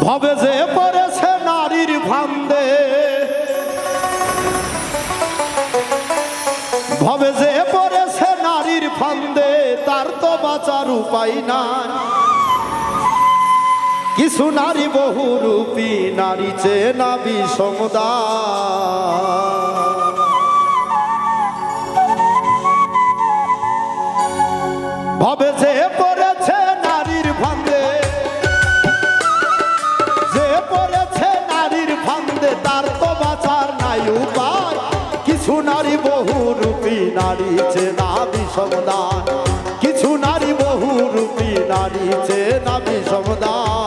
ভবে যে পড়েছে নারীর ফান্দে, ভবে যে পড়েছে নারীর ফান্দে, তার তো বাঁচার উপায় নাই। কিছু নারী বহুরূপী, নারী চেয়ে নাবি সমুদায়। ভবে যে পড়েছে নারীর ফান্দে, যে পড়েছে নারীর ফান্দে, তার তো বাঁচার নাই উপায়। কিছু নারী বহুরূপী, নারী চেয়ে নাবি সমুদায়। কিছু নারী বহুরূপী, নারী চেয়ে নাবি সমুদায়।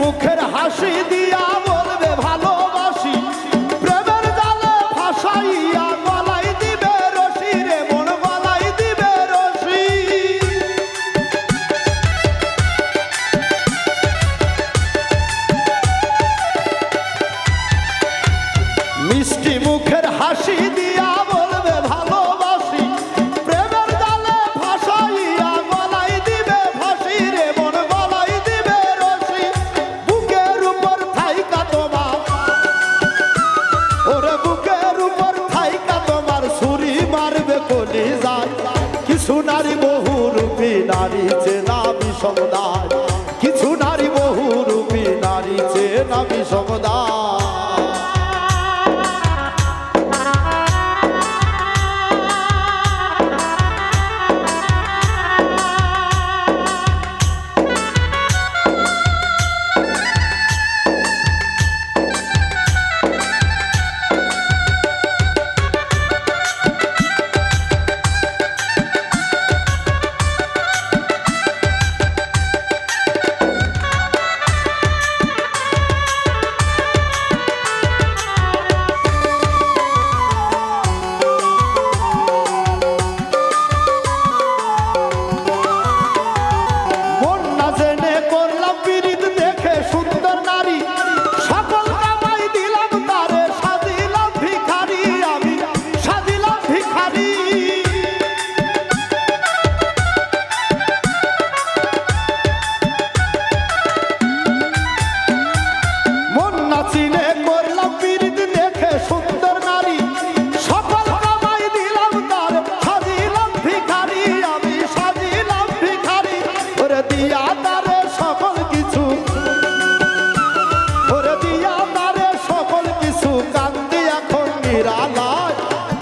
মুখের হাসি দিয়া বলবে ভালোবাসি, প্রেমের জালে ফাঁসাইয়া গলায় দিবে রশি রে মন, গলায় দিবে রশি। মিষ্টি মুখের হাসি দিয়া বলবে ভালোবাসি, প্রেমের জালে ফাঁসাইয়া গলায় দিবে ফাঁসি রে মন, গলায় দিবে রশি। বুকের উপর থাইকা তোমার, ওরে বুকের উপর থাইকা তোমার ছুরি মারবে কলিজায়। কিছু নারী বহুরূপী, নারী চেয়ে নাবি সমুদায়। কিছু নারী বহুরূপী, নারী চেয়ে নাবি সমুদায়।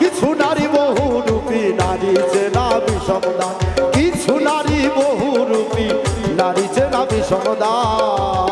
কিছু নারী বহুরূপী, নারী চেয়ে নাবি সমুদায়। কিছু নারী বহুরূপী, নারী চেয়ে নাবি সমুদায়।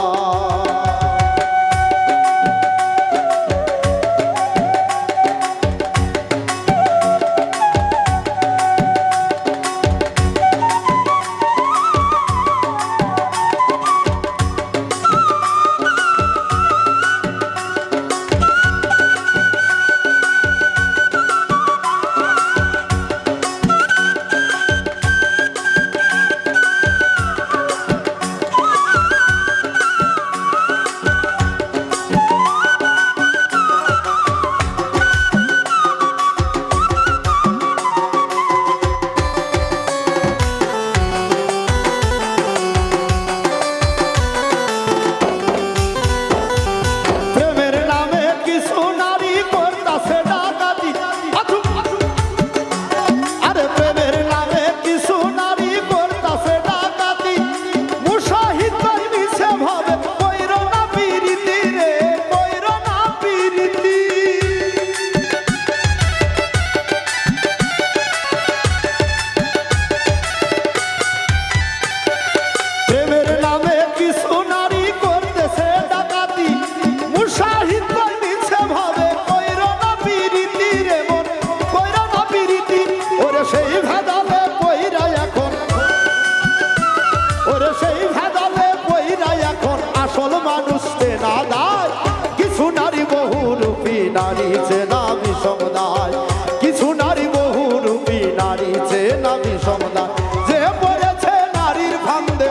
নারী চেনা বিষমদায়, কিছু নারী বহুরূপী নারী চেনা বিষমদায়। যে পড়েছে নারীর ফান্দে,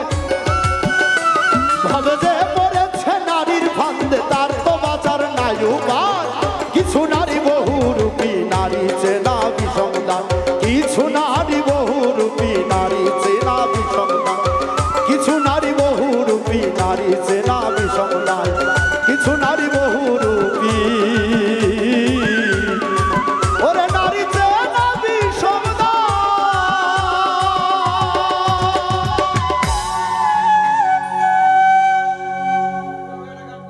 ভাবে যে পড়েছে নারীর ফান্দে, তার তো বাঁচার নাই উপায়। কিছু নারী বহুরূপী নারী চেনা বিষমদায়, কিছু নারী বহুরূপী নারী চেনা বিষমদায়, কিছু নারী বহুরূপী নারী চেনা বিষমদায়, কিছু নারী বহুরূপী